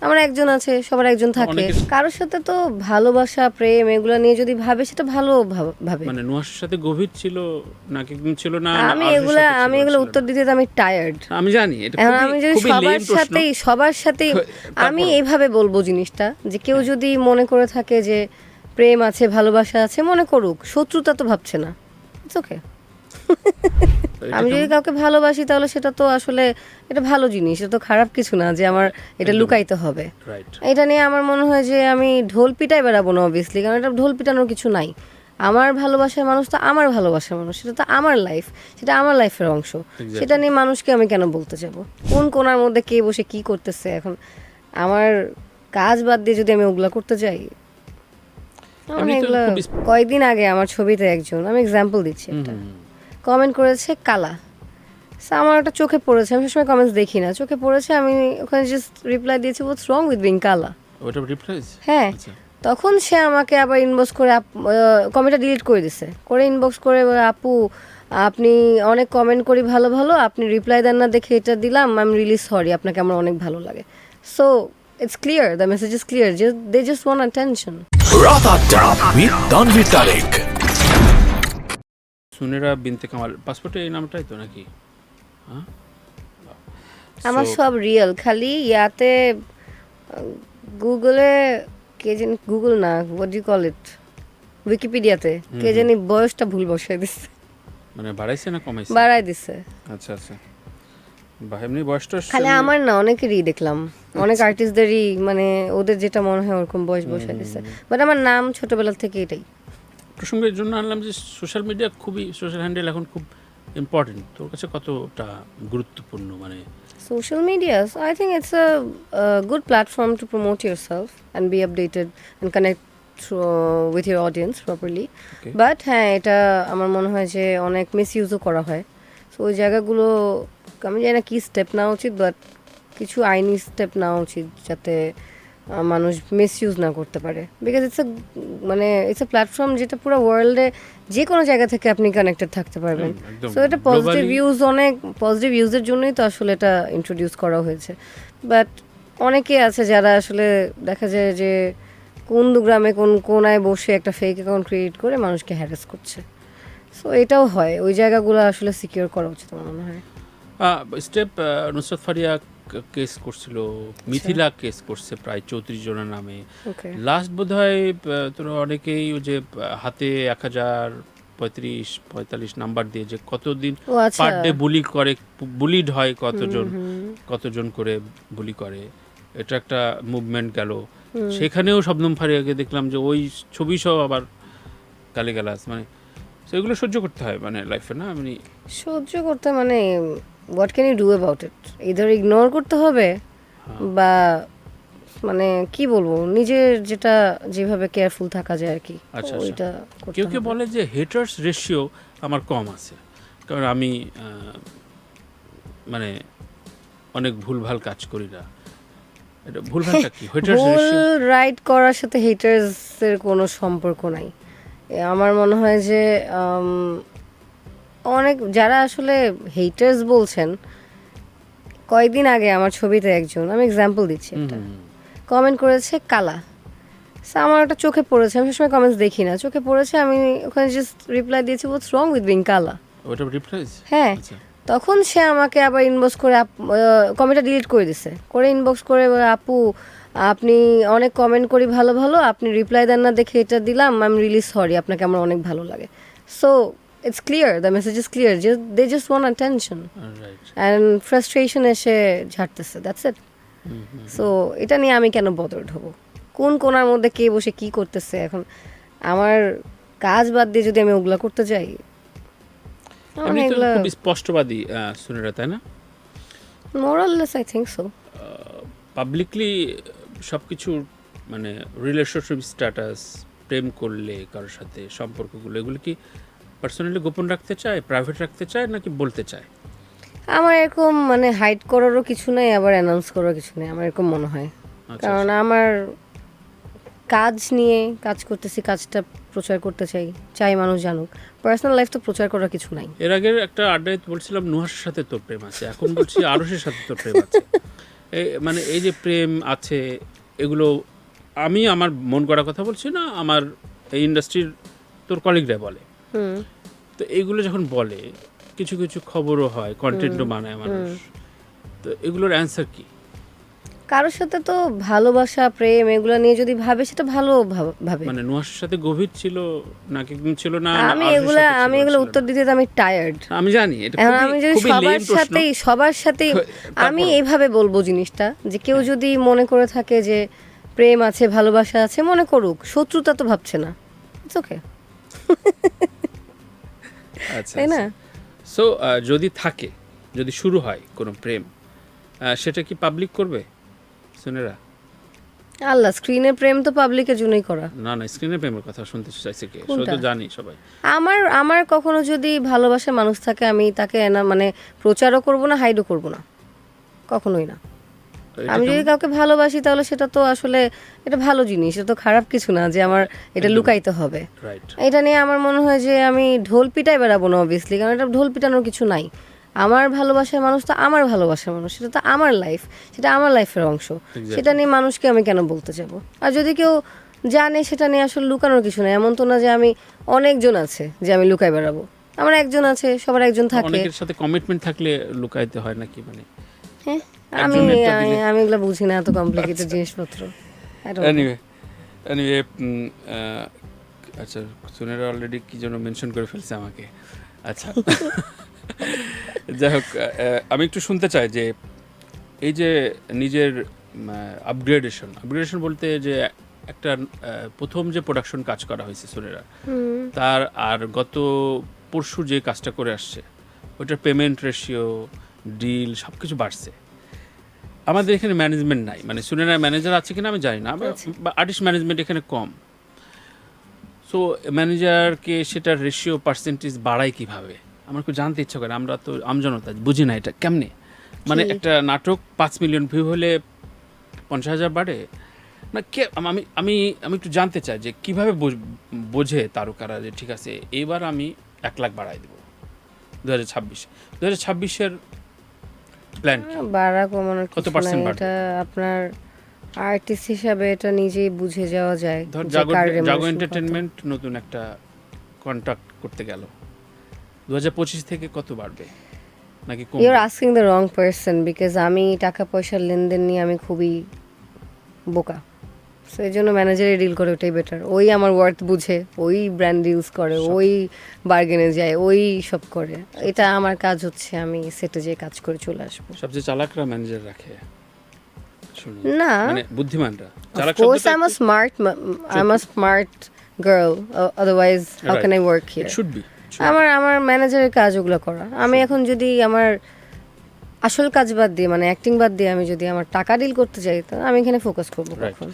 আমার একজন আছে, সবার একজন থাকে। কারোর সাথে তো ভালোবাসা প্রেম এগুলো নিয়ে যদি ভাবে সেটা ভালো ভাবে। মানে নুহাসের সাথে গভীর ছিল নাকি ছিল না, আমি এগুলো উত্তর দিতে আমি টায়ার্ড। আমি জানি এটা এখন আমি যদি সবার সাথেই আমি তারপরও। এইভাবে বলবো জিনিসটা যে কেউ যদি মনে করে থাকে যে প্রেম আছে ভালোবাসা আছে, মনে করুক, শত্রুতা তো ভাবছে না, ইটস ওকে। আমি যদি কাউকে ভালোবাসি তাহলে সেটা তো আসলে এটা ভালো জিনিস, এটা তো খারাপ কিছু না যে আমার এটা লুকাইতে হবে। এটা নিয়ে আমার মনে হয় যে আমি ঢোল পিটাই বেড়াবো না অবভিয়াসলি, কারণ এটা ঢোল পিটানোর কিছু নাই। আমার ভালোবাসার মানুষ তো আমার ভালোবাসার মানুষ, সেটা তো আমার লাইফ, সেটা আমার লাইফের অংশ। সেটা নিয়ে মানুষকে আমি কেন বলতে যাব কোন কোনার মধ্যে কে বসে কি করতেছে। এখন আমার কাজ বাদ দিয়ে যদি আমি ওগুলা করতে যাই, কয়েকদিন আগে আমার ছবিতে একজন, আমি এক্সাম্পল দিচ্ছি, একটা কমেন্ট করেছে কালা। আমার একটা চোখে পড়েছে, আমি সবসময় কমেন্টস দেখি না, চোখে পড়েছে, আমি ওখানে জাস্ট রিপ্লাই দিয়েছি হোয়াটস রং উইথ বিং কালা। হ্যাঁ, তখন সে আমাকে আবার ইনবক্স করে কমেন্টটা ডিলিট করে দিছে, করে ইনবক্স করে আপু আপনি অনেক কমেন্ট করি ভালো ভালো, আপনি রিপ্লাই দেন না দেখে এটা দিলাম, আই এম রিয়েলি সরি, আপনাকে আমার অনেক ভালো লাগে। So it's clear, the message is clear, they just want attention. রাত ৮টা উইথ তানভীর তারেক। সুনেরা বিনতে কামাল, পাসপোর্টে এই নামটাই তো নাকি? আমার সব রিয়েল, খালি ইয়াতে গুগলে কে জানি, গুগল না, হোয়াট ডু কল ইট, উইকিপিডিয়াতে কে জানি বয়সটা ভুল বসাই দিচ্ছে, মানে বাড়াইছে না কমাইছে? বাড়াই দিছে। আচ্ছা আচ্ছা, এমনি বয়সটা খালি আমার না, অনেকেরই দেখলাম, অনেক আর্টিস্টদেরই মানে ওদের যেটা মনে হয় ওরকম বয়স বসাই দিছে, বাট আমার নাম ছোটবেলা থেকে এটাই। প্রসঙ্গের জন্য আনলাম যে সোশ্যাল মিডিয়া খুবই, সোশ্যাল হ্যান্ডেল এখন খুব ইম্পর্টেন্ট। তোর কাছে কতটা গুরুত্বপূর্ণ? মানে social media, I think it's a good platform to promote yourself and be updated and connect with your audience properly. But হ্যাঁ, এটা আমার মনে হয় যে অনেক মিসইউজও করা হয়। সো ওই জায়গাগুলো আমি জানি না কি স্টেপ নেওয়া উচিত, বাট কিছু আইনি স্টেপ নেওয়া উচিত যাতে মানুষ মিসইউজ না করতে পারে। বিকজ ইটস এ প্ল্যাটফর্ম যেটা পুরো ওয়ার্ল্ডে যে কোনো জায়গা থেকে আপনি কানেক্টেড থাকতে পারবেন। সো এটা পজিটিভ ভিউজ, অনেক পজিটিভ ভিউজের জন্যই তো আসলে এটা ইন্ট্রোডিউস করা হয়েছে। বাট অনেকে আছে যারা আসলে দেখা যায় যে কোন গ্রামে কোন কোনায় বসে একটা ফেক অ্যাকাউন্ট ক্রিয়েট করে মানুষকে হ্যারাস করছে। সো এটাও হয়, ওই জায়গাগুলো আসলে সিকিউর করা উচিত আমার মনে হয়। স্টেপ নুসরাত ফারিয়া কেস করছিল, মিথিলা কেস করছে প্রায় 34 জনের নামে। লাস্ট বোধ হয় তোরা অনেকেই যে হাতে 1035-45 নাম্বার দিয়ে যে কতদিন পার ডে বুলিড হয়, কতজন করে বুলি করে, এটা একটা মুভমেন্ট গেল। সেখানেও শবনম ফারিয়াকে দেখলাম যে ওই ছবি সহ আবার গালিগালাজ, মানে সেগুলো সহ্য করতে হয় মানে লাইফে, না? মানে সহ্য করতে মানে what can you do about it? Either ignore করতে হবে বা মানে কি বলবো, নিজের যেটা যেভাবে কেয়ারফুল থাকা যায় আর কি, ওইটা করতে হবে। কেউ কেউ বলে যে হেটার্স রেশিও আমার কম আছে, কারণ আমি মানে অনেক ভুলভাল কাজ করি না। এটা ভুলভালটা কি? হেটার্স রেশিও রাইট করার সাথে হেটার্সের কোনো সম্পর্ক নাই। আমার মনে হয় যে অনেক যারা আসলে হেটার্স বলছেন, কয়েকদিন আগে আমার ছবিতে একজন, আমি এক্সাম্পল দিচ্ছি, একটা কমেন্ট করেছে কালা। আমার একটা চোখে পড়েছে, আমি সবসময় কমেন্টস দেখি না, চোখে পড়েছে, আমি ওখানে জাস্ট রিপ্লাই দিয়েছি হোয়াটস রং উইথ বিং কালা। হ্যাঁ, তখন সে আমাকে আবার ইনবক্স করে কমেন্টটা ডিলিট করে দিছে, করে ইনবক্স করে আপু আপনি অনেক কমেন্ট করি ভালো ভালো, আপনি রিপ্লাই দেন না দেখে এটা দিলাম, আই এম রিয়েলি সরি, আপনাকে আমার অনেক ভালো লাগে। So it's clear, the message is clear, they just want attention and frustration এসে ঝাড়তেছে, দ্যাটস ইট। সো এটা নিয়ে আমি কেন বদর্ড হব কোন কোনার মধ্যে কে বসে কি করতেছে। এখন আমার কাজ বাদ দিয়ে যদি আমি ওগুলা করতে যাই, খুব স্পষ্টবাদী সুনেরা, তাই না? মোরাললেস, আই থিংক সো। পাবলিকলি সবকিছু মানে রিলেশনশিপ স্ট্যাটাস, প্রেম করলে কারোর সাথে সম্পর্কগুলো, এগুলো কি পার্সোনালি গোপন রাখতে চায়, প্রাইভেট রাখতে চায়, নাকি বলতে চায়? আমার এরকম মানে হাইড করারও কিছু নেই, আবার অ্যানাউন্স করারও কিছু নেই, আমার এরকম মনে হয়। কারণ আমার কাজ নিয়ে কাজ করতেছি, কাজটা প্রচার করতে চাই মানুষ জানুক। পার্সোনাল লাইফ তো প্রচার করার কিছু নাই। এর আগের একটা আড্ডায় বলছিলাম নুহাসের সাথে তোর প্রেম আছে, এখন বলছি আরশের সাথে তোর প্রেম আছে। মানে এই যে প্রেম আছে এগুলো, আমি আমার মন করা কথা বলছি না, আমার এই ইন্ডাস্ট্রির তোর কলিগরা বলে। তো এইগুলো যখন বলে, কিছু কিছু খবরও হয়, কন্টেন্টও বানায় মানুষ, তো এগুলোর অ্যান্সার কি? কারোর সাথে তো ভালোবাসা প্রেম এগুলো নিয়ে যদি ভাবে সেটা ভালো ভাবে। মানে নুহাসের সাথে গভীর ছিল নাকি ছিল না? আমি এগুলো উত্তর দিতে আমি টায়ার্ড। আমি জানি এটা এখন আমি যদি সবার সাথে আমি এইভাবে বলবো জিনিসটা, যে কেউ যদি মনে করে থাকে যে প্রেম আছে ভালোবাসা আছে, মনে করুক, শত্রুতা তো ভাবছে না, ইটস ওকে। আচ্ছা, তাই না? সো যদি থাকে, যদি শুরু হয় কোনো প্রেম, সেটা কি পাবলিক করবে সুনেরা? আল্লাহ, স্ক্রিনের প্রেম তো পাবলিকের জন্যই করা। না না, স্ক্রিনের প্রেমের কথা শুনতে চাইছে কে? শুধু জানি সবাই। আমার কখনো যদি ভালোবাসা মানুষ থাকে, আমি তাকে না মানে প্রচারও করব না, হাইডও করব না, কখনোই না। আমি যদি কাউকে ভালোবাসি তাহলে সেটা তো আসলে এটা ভালো জিনিস, এটা তো খারাপ কিছু না যে আমার এটা লুকাইতে হবে। এটা নিয়ে আমার মনে হয় যে আমি ঢোল পিটাই বেড়াবো না, অবভিয়াসলি, কারণ এটা ঢোল পিটানোর কিছু নাই। আমার ভালোবাসার মানুষ তো আমার ভালোবাসার মানুষ, সেটা তো আমার লাইফ, সেটা আমার লাইফের অংশ। সেটা নিয়ে মানুষকে আমি কেন বলতে যাব? আর যদি কেউ জানে, সেটা নিয়ে আসলে লুকানোর কিছু নাই। এমন তো না যে আমি অনেকজন আছে যে আমি লুকাই বেড়াবো, আমার একজন আছে, সবার একজন থাকে। অনেকের সাথে কমিটমেন্ট থাকলে লুকাইতে হয় নাকি? মানে হ্যাঁ, আমি এগুলো বুঝি না, এত কমপ্লিকেটেড জিনিসপত্র। এনিওয়ে আচ্ছা, সুনেরা অলরেডি কি যেন মেনশন করে ফেলছে আমাকে। আচ্ছা, যাই হোক, আমি একটু শুনতে চাই যে এই যে নিজের আপগ্রেডেশন বলতে যে একটা প্রথম যে প্রোডাকশন কাজ করা হয়েছে সুনেরা, তার আর গত পরশু যে কাজটা করে আসছে, ওইটার পেমেন্ট রেশিও, ডিল সব কিছু বাড়ছে। আমাদের এখানে ম্যানেজমেন্ট নাই, মানে সুনেরা ম্যানেজার আছে কিনা আমি জানি না, বা আর্টিস্ট ম্যানেজমেন্ট এখানে কম। সো ম্যানেজারকে সেটার রেশিও পার্সেন্টেজ বাড়ায় কিভাবে, আমার খুব জানতে ইচ্ছা করে। আমরা তো আমজনতা বুঝি না এটা কেমনে। মানে একটা নাটক 5 মিলিয়ন ভিউ হলে 50,000 বাড়ে না কে? আমি আমি আমি একটু জানতে চাই যে কিভাবে বোঝে তারকারা যে ঠিক আছে এইবার আমি 1 লাখ বাড়াই দেবো 2026-এর প্ল্যান কি? বাড়া কমানোর কত কিছু পার্সেন্ট নাই, বাড়বে? এটা আপনার আর্টিস্ট হিসাবে এটা নিজেই বুঝে যাওয়া যায়। ধর যে কার জাগো remuneration এন্টারটেইনমেন্ট নতুন একটা কন্ট্রাক্ট করতে গেল, 2025 থেকে কত বাড়বে নাকি কত। কমবে? You are asking the wrong person, because আমি টাকা পয়সার লেনদেন নিয়ে আমি খুবই বোকা। সো এই জন্য ম্যানেজারে ডিল করে, ওটাই বেটার। ওই আমার ওয়ার্থ বুঝে, ওই ব্র্যান্ড ইউজ করে, ওই বার্গেনে যায়, ওই সব করে। এটা আমার কাজ হচ্ছে আমি সেটে যেয়ে কাজ করে চলে আসবো। সবচেয়ে চালাকরা ম্যানেজার রাখে শুনি, না, মানে বুদ্ধিমানরা। চালাক of course শব্দটা I'm a smart girl, otherwise how can I work here? It should be. আমার ম্যানেজারের কাজ ওগুলো করা। আমি এখন যদি আমার আসল কাজ বাদ দিয়ে, মানে অ্যাক্টিং বাদ দিয়ে, আমি যদি আমার টাকা ডিল করতে চাই, তো আমি এখানে ফোকাস করবো কখন।